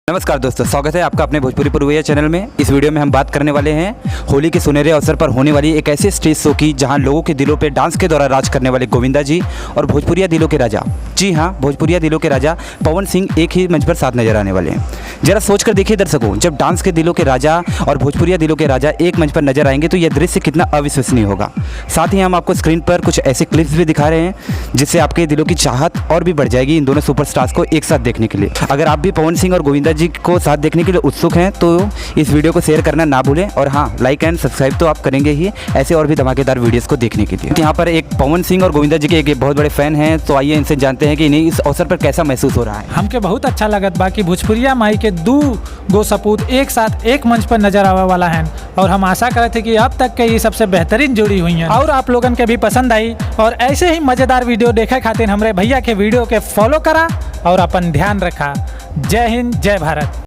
नमस्कार दोस्तों, स्वागत है आपका अपने भोजपुरी पुरवैया चैनल में। इस वीडियो में हम बात करने वाले हैं होली के सुनहरे अवसर पर होने वाली एक ऐसे स्टेज शो की जहां लोगों के दिलों पे डांस के द्वारा राज करने वाले गोविंदा जी और भोजपुरिया दिलों के राजा, जी हाँ, भोजपुरिया दिलों के राजा पवन सिंह एक ही मंच पर साथ नजर आने वाले हैं। जरा सोच कर देखिए दर्शकों, जब डांस के दिलों के राजा और भोजपुरिया दिलों के राजा एक मंच पर नजर आएंगे तो यह दृश्य कितना अविश्वसनीय होगा। साथ ही हम आपको स्क्रीन पर कुछ ऐसे क्लिप्स भी दिखा रहे हैं जिससे आपके दिलों की चाहत और भी बढ़ जाएगी इन दोनों सुपरस्टार्स को एक साथ देखने के लिए। अगर आप भी पवन सिंह और गोविंदा जी को साथ देखने के लिए उत्सुक हैं तो इस वीडियो को शेयर करना ना भूलें, और हाँ, लाइक एंड सब्सक्राइब तो आप करेंगे ही ऐसे और भी धमाकेदार वीडियोस को देखने के लिए। यहाँ पर एक पवन सिंह और गोविंदा जी के एक बहुत बड़े फैन हैं, तो आइए इनसे जानते हैं कि इन्हें इस अवसर पर कैसा महसूस हो रहा है। हमके बहुत अच्छा लगत बा कि भोजपुरिया माई के दो गो सपूत एक साथ एक मंच पर नजर आवे वाला है, और हम आशा करते थे कि अब तक के ये सबसे बेहतरीन जुड़ी हुई हैं और आप लोगन के भी पसंद आई। और ऐसे ही मजेदार वीडियो देखे खातिर हमरे भैया के वीडियो के फॉलो करा और अपन ध्यान रखा। जय हिंद, जय भारत।